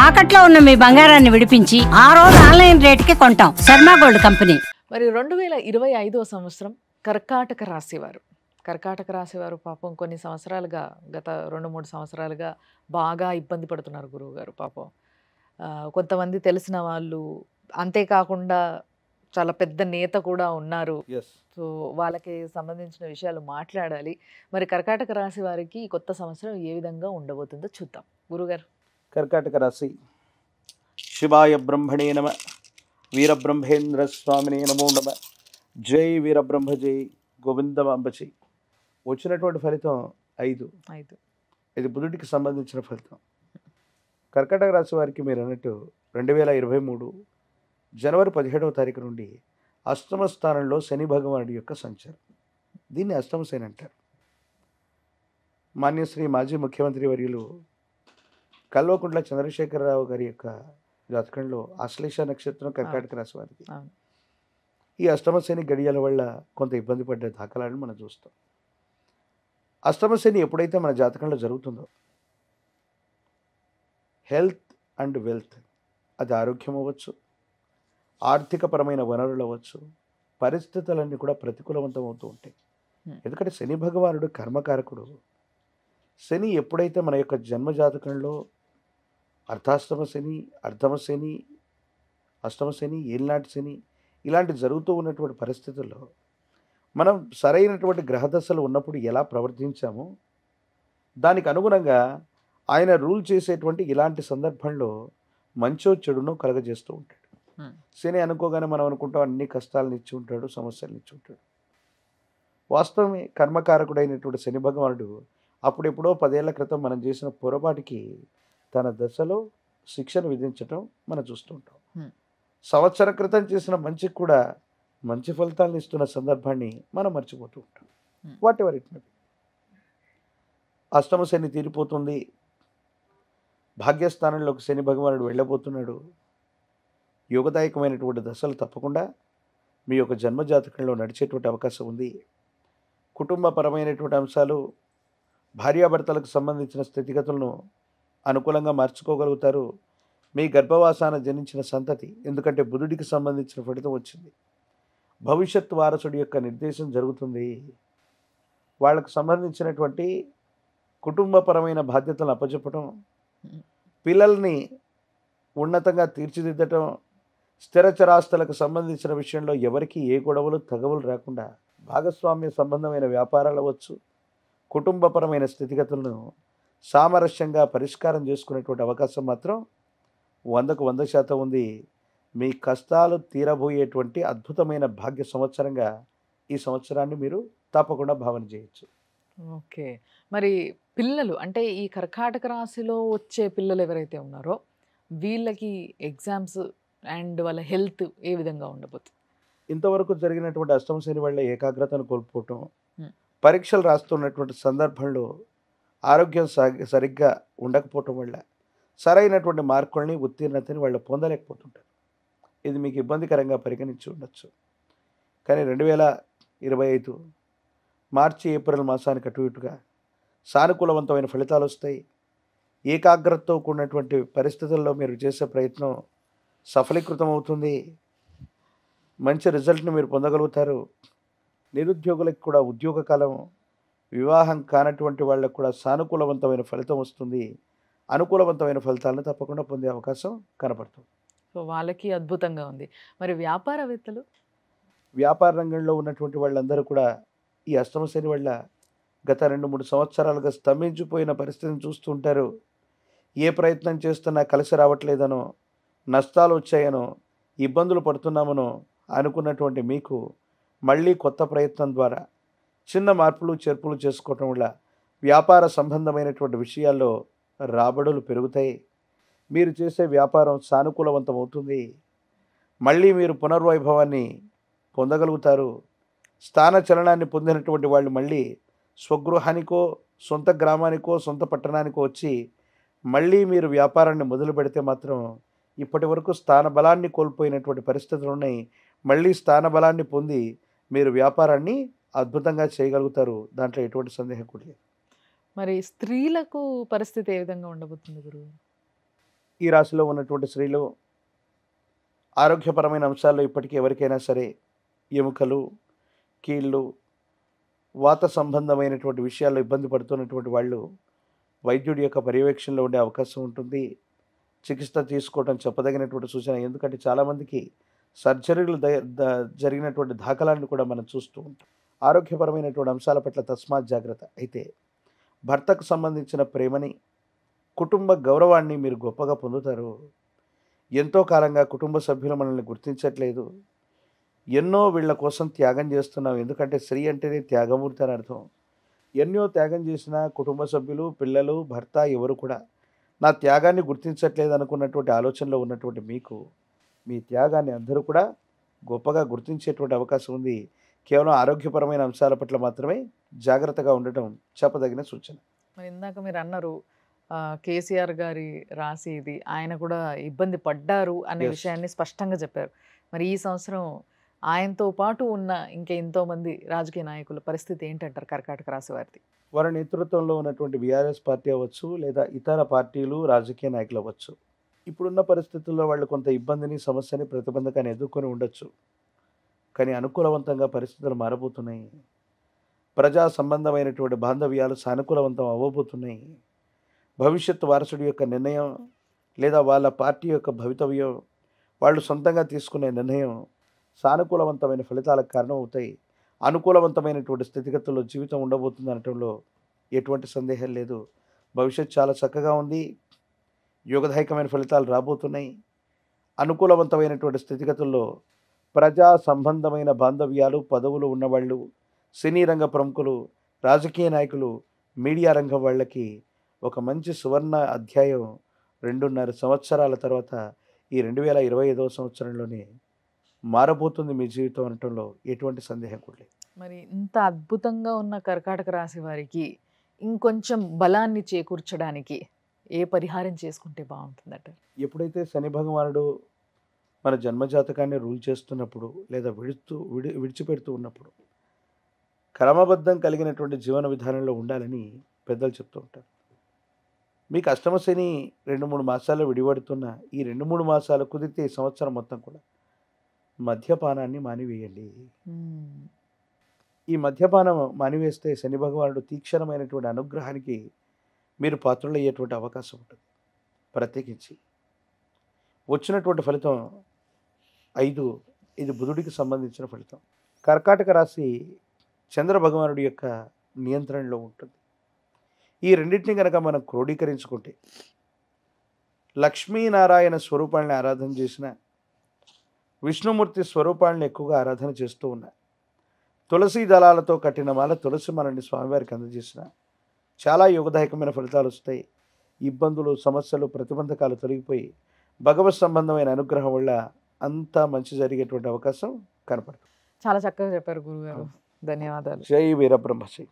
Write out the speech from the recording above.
తాకట్లో ఉన్న మీ బంగారాన్ని విడిపించి ఆ రోజు ఆన్లైన్ రేటుకి కొంటాం. Sharma gold company. మరి 2025వ సంవత్సరం కర్కాటక రాశివారు పాపం కొన్ని సంవత్సరాలుగా గత 2-3 సంవత్సరాలుగా బాగా ఇబ్బంది పడుతున్నారు గురువుగారు పాపం. కొంతమంది తెలిసిన వాళ్ళు, అంతేకాకుండా చాలా పెద్ద నేత కూడా ఉన్నారు. సో వాళ్ళకి సంబంధించిన విషయాలు మాట్లాడాలి. మరి కర్కాటక రాశి వారికి ఈ కొత్త సంవత్సరం ఏ విధంగా ఉండబోతుందో చూద్దాం గురుగారు. కర్కాటక రాశి. శివాయ బ్రహ్మణే నమ. వీరబ్రహ్మేంద్ర స్వామినే నమో నమ. జై వీరబ్రహ్మ జై గోవిందమాంబజై. వచ్చినటువంటి ఫలితం 5. ఇది బుధుడికి సంబంధించిన ఫలితం. కర్కాటక రాశి వారికి మీరు అన్నట్టు 2023 జనవరి 17వ తారీఖు నుండి అష్టమ స్థానంలో శని భగవానుడి యొక్క సంచారం. దీన్ని అష్టమ శని అంటారు. మాన్యశ్రీ మాజీ ముఖ్యమంత్రి వర్యులు కల్వకుంట్ల చంద్రశేఖరరావు గారి యొక్క జాతకంలో ఆశ్లేష నక్షత్రం కర్కాటక రాశి వారికి. ఈ అష్టమ శని గడియల వల్ల కొంత ఇబ్బంది పడ్డ దాఖలాలను మనం చూస్తాం. అష్టమ శని ఎప్పుడైతే మన జాతకంలో జరుగుతుందో హెల్త్ అండ్ వెల్త్, అది ఆరోగ్యం అవ్వచ్చు, ఆర్థికపరమైన వనరులు అవ్వచ్చు, పరిస్థితులన్నీ కూడా ప్రతికూలవంతం అవుతూ ఉంటాయి. ఎందుకంటే శని భగవానుడు కర్మకారకుడు. శని ఎప్పుడైతే మన యొక్క జన్మ జాతకంలో అర్ధాష్టమ శని, అర్ధమ శని, అష్టమ శని, ఏలినాటి శని ఇలాంటి జరుగుతూ ఉన్నటువంటి పరిస్థితుల్లో మనం సరైనటువంటి గ్రహదశలు ఉన్నప్పుడు ఎలా ప్రవర్తించామో దానికి అనుగుణంగా ఆయన రూల్ చేసేటువంటి ఇలాంటి సందర్భంలో మంచో చెడునో కలగజేస్తూ ఉంటాడు. శని అనుకోగానే మనం అనుకుంటాం అన్ని కష్టాలను ఇచ్చి ఉంటాడు, సమస్యలను ఇచ్చి ఉంటాడు. వాస్తవమే, కర్మకారకుడైనటువంటి శని భగవానుడు అప్పుడెప్పుడో 10 ఏళ్ల క్రితం మనం చేసిన పొరపాటుకి తన దశలో శిక్షను విధించటం మనం చూస్తుంటాం. సంవత్సర క్రితం చేసిన మంచికి కూడా మంచి ఫలితాలను ఇస్తున్న సందర్భాన్ని మనం మర్చిపోతూ ఉంటాం. What ever it may be. అష్టమ శని తీరిపోతుంది, భాగ్యస్థానంలోకి శని భగవానుడు వెళ్ళబోతున్నాడు. యోగదాయకమైనటువంటి దశలు తప్పకుండా మీ యొక్క జన్మజాతకంలో నడిచేటువంటి అవకాశం ఉంది. కుటుంబపరమైనటువంటి అంశాలు, భార్యాభర్తలకు సంబంధించిన స్థితిగతులను అనుకూలంగా మార్చుకోగలుగుతారు. మీ గర్భవాసాన జనించిన సంతతి, ఎందుకంటే బుధుడికి సంబంధించిన ఫలితం వచ్చింది, భవిష్యత్ వారసుడి యొక్క నిర్దేశం జరుగుతుంది. వాళ్ళకు సంబంధించినటువంటి కుటుంబపరమైన బాధ్యతలను అప్పచెప్పటం, పిల్లల్ని ఉన్నతంగా తీర్చిదిద్దటం, స్థిరచరాస్తులకు సంబంధించిన విషయంలో ఎవరికి ఏ గొడవలు తగవులు రాకుండా భాగస్వామ్య సంబంధమైన వ్యాపారాలు అవ్వచ్చు, కుటుంబపరమైన స్థితిగతులను సామరస్యంగా పరిష్కారం చేసుకునేటువంటి అవకాశం మాత్రం 100కు 100% ఉంది. మీ కష్టాలు తీరబోయేటువంటి అద్భుతమైన భాగ్య సంవత్సరంగా ఈ సంవత్సరాన్ని మీరు తప్పకుండా భావన చేయొచ్చు. ఓకే. మరి పిల్లలు అంటే ఈ కర్కాటక రాశిలో వచ్చే పిల్లలు ఎవరైతే ఉన్నారో వీళ్ళకి ఎగ్జామ్స్ అండ్ వాళ్ళ హెల్త్ ఏ విధంగా ఉండబోతుంది? ఇంతవరకు జరిగినటువంటి అష్టమ శని వల్ల ఏకాగ్రతను కోల్పోవటం, పరీక్షలు రాస్తున్నటువంటి సందర్భంలో ఆరోగ్యం సరిగ్గా ఉండకపోవటం వల్ల సరైనటువంటి మార్కుల్ని, ఉత్తీర్ణతని వాళ్ళు పొందలేకపోతుంటారు. ఇది మీకు ఇబ్బందికరంగా పరిగణించి ఉండొచ్చు. కానీ 2025 మార్చి, ఏప్రిల్ మాసానికి అటు ఇటుగా సానుకూలవంతమైన ఫలితాలు వస్తాయి. ఏకాగ్రతతో కూడినటువంటి పరిస్థితుల్లో మీరు చేసే ప్రయత్నం సఫలీకృతం అవుతుంది. మంచి రిజల్ట్ని మీరు పొందగలుగుతారు. నిరుద్యోగులకు కూడా ఉద్యోగ కాలం, వివాహం కానటువంటి వాళ్ళకు కూడా సానుకూలవంతమైన ఫలితం వస్తుంది. అనుకూలవంతమైన ఫలితాలను తప్పకుండా పొందే అవకాశం కనపడుతుంది. సో వాళ్ళకి అద్భుతంగా ఉంది. మరి వ్యాపారవేత్తలు, వ్యాపార రంగంలో ఉన్నటువంటి వాళ్ళందరూ కూడా ఈ అష్టమ శని వల్ల గత 2-3 సంవత్సరాలుగా స్తంభించిపోయిన పరిస్థితిని చూస్తూ ఉంటారు. ఏ ప్రయత్నం చేస్తున్నా కలిసి రావట్లేదనో, నష్టాలు వచ్చాయనో, ఇబ్బందులు పడుతున్నామనో అనుకున్నటువంటి మీకు మళ్ళీ కొత్త ప్రయత్నం ద్వారా చిన్న మార్పులు చేర్పులు చేసుకోవటం వల్ల వ్యాపార సంబంధమైనటువంటి విషయాల్లో రాబడులు పెరుగుతాయి. మీరు చేసే వ్యాపారం సానుకూలవంతం అవుతుంది. మళ్ళీ మీరు పునర్వైభవాన్ని పొందగలుగుతారు. స్థాన చలనాన్ని పొందినటువంటి వాళ్ళు మళ్ళీ స్వగృహానికో, సొంత గ్రామానికో, సొంత పట్టణానికో వచ్చి మళ్ళీ మీరు వ్యాపారాన్ని మొదలు పెడితే మాత్రం ఇప్పటి వరకు స్థాన బలాన్ని కోల్పోయినటువంటి పరిస్థితులు ఉన్నాయి. మళ్ళీ స్థాన బలాన్ని పొంది మీరు వ్యాపారాన్ని అద్భుతంగా చేయగలుగుతారు. దాంట్లో ఎటువంటి సందేహం కూడా లేదు. మరి స్త్రీలకు పరిస్థితి ఏ విధంగా ఉండబోతుంది గురువు? ఈ రాశిలో ఉన్నటువంటి స్త్రీలు ఆరోగ్యపరమైన అంశాల్లో ఇప్పటికీ ఎవరికైనా సరే ఎముకలు, కీళ్ళు, వాత సంబంధమైనటువంటి విషయాల్లో ఇబ్బంది పడుతున్నటువంటి వాళ్ళు వైద్యుడి యొక్క పర్యవేక్షణలో ఉండే అవకాశం ఉంటుంది. చికిత్స తీసుకోవడం చెప్పదగినటువంటి సూచన. ఎందుకంటే చాలామందికి సర్జరీలు జరిగినటువంటి దాఖలాలను కూడా మనం చూస్తూ ఉంటాం. ఆరోగ్యపరమైనటువంటి అంశాల పట్ల తస్మాత్ జాగ్రత్త. అయితే భర్తకు సంబంధించిన ప్రేమని, కుటుంబ గౌరవాన్ని మీరు గొప్పగా పొందుతారు. ఎంతో కాలంగా కుటుంబ సభ్యులు మనల్ని గుర్తించట్లేదు, ఎన్నో వీళ్ళ కోసం త్యాగం చేస్తున్నాం. ఎందుకంటే స్త్రీ అంటేనే త్యాగమూర్తి అని అర్థం. ఎన్నో త్యాగం చేసిన కుటుంబ సభ్యులు, పిల్లలు, భర్త ఎవరు కూడా నా త్యాగాన్ని గుర్తించట్లేదు అనుకున్నటువంటి ఆలోచనలో ఉన్నటువంటి మీకు మీ త్యాగాన్ని అందరూ కూడా గొప్పగా గుర్తించేటువంటి అవకాశం ఉంది. కేవలం ఆరోగ్యపరమైన అంశాల పట్ల మాత్రమే జాగ్రత్తగా ఉండటం చెప్పదగిన సూచన. మరి ఇందాక మీరు అన్నారు కేసీఆర్ గారి రాశి ఇది, ఆయన కూడా ఇబ్బంది పడ్డారు అనే Yes. విషయాన్ని స్పష్టంగా చెప్పారు. మరి ఈ సంవత్సరం ఆయనతో పాటు ఉన్న ఇంకా ఎంతో మంది రాజకీయ నాయకుల పరిస్థితి ఏంటంటారు కర్కాటక రాశి వారిది? వారి నేతృత్వంలో ఉన్నటువంటి బీఆర్ఎస్ పార్టీ అవ్వచ్చు, లేదా ఇతర పార్టీలు, రాజకీయ నాయకులు అవ్వచ్చు, ఇప్పుడున్న పరిస్థితుల్లో వాళ్ళు కొంత ఇబ్బందిని, సమస్యని, ప్రతిబంధకాన్ని ఎదుర్కొని ఉండొచ్చు. కానీ అనుకూలవంతంగా పరిస్థితులు మారబోతున్నాయి. ప్రజా సంబంధమైనటువంటి బాంధవ్యాలు సానుకూలవంతం అవ్వబోతున్నాయి. భవిష్యత్తు వారసుడి యొక్క నిర్ణయం లేదా వాళ్ళ పార్టీ యొక్క భవితవ్యం, వాళ్ళు సొంతంగా తీసుకునే నిర్ణయం సానుకూలవంతమైన ఫలితాలకు కారణం అవుతాయి. అనుకూలవంతమైనటువంటి స్థితిగతుల్లో జీవితం ఉండబోతుంది అనటంలో ఎటువంటి సందేహం లేదు. భవిష్యత్ చాలా చక్కగా ఉంది. యోగదాయకమైన ఫలితాలు రాబోతున్నాయి. అనుకూలవంతమైనటువంటి స్థితిగతుల్లో ప్రజా సంబంధమైన బాంధవ్యాలు, పదవులు ఉన్నవాళ్ళు, సినీ రంగ ప్రముఖులు, రాజకీయ నాయకులు, మీడియా రంగం వాళ్ళకి ఒక మంచి సువర్ణ అధ్యాయం 2.5 సంవత్సరాల తర్వాత ఈ 2025వ సంవత్సరంలోనే మారబోతుంది మీ జీవితం అనటంలో ఎటువంటి సందేహం కూడా లేదు. మరి ఇంత అద్భుతంగా ఉన్న కర్కాటక రాశి వారికి ఇంకొంచెం బలాన్ని చేకూర్చడానికి ఏ పరిహారం చేసుకుంటే బాగుంటుందట? ఎప్పుడైతే శని భగవానుడు మన జన్మజాతకాన్ని రూల్ చేస్తున్నప్పుడు లేదా విడిచిపెడుతూ ఉన్నప్పుడు క్రమబద్ధం కలిగినటువంటి జీవన విధానంలో ఉండాలని పెద్దలు చెప్తూ ఉంటారు. మీకు అష్టమ శని 2-3 మాసాలు విడిపడుతున్న ఈ 2-3 మాసాలు కుదిరితే ఈ సంవత్సరం మొత్తం కూడా మద్యపానాన్ని మానివేయండి. ఈ మద్యపానం మానివేస్తే శని భగవానుడు తీక్షణమైనటువంటి అనుగ్రహానికి మీరు పాత్రులయ్యేటువంటి అవకాశం ఉంటుంది. ప్రత్యేకించి వచ్చినటువంటి ఫలితం 5, ఇది బుధుడికి సంబంధించిన ఫలితం. కర్కాటక రాశి చంద్ర భగవానుడి యొక్క నియంత్రణలో ఉంటుంది. ఈ రెండింటిని కనుక మనం క్రోడీకరించుకుంటే లక్ష్మీనారాయణ స్వరూపాలని ఆరాధన చేసిన, విష్ణుమూర్తి స్వరూపాలను ఎక్కువగా ఆరాధన చేస్తూ ఉన్నా, తులసి దళాలతో కట్టిన మాల తులసి మనల్ని స్వామివారికి అందజేసిన చాలా యోగదాయకమైన ఫలితాలు వస్తాయి. ఇబ్బందులు, సమస్యలు, ప్రతిబంధకాలు తొలగిపోయి భగవత్ సంబంధమైన అనుగ్రహం వల్ల అంతా మంచి జరిగేటువంటి అవకాశం కనపడుతుంది. చాలా చక్కగా చెప్పారు గురుగారు. ధన్యవాదాలు. జై వీరబ్రహ్మశ్రీ.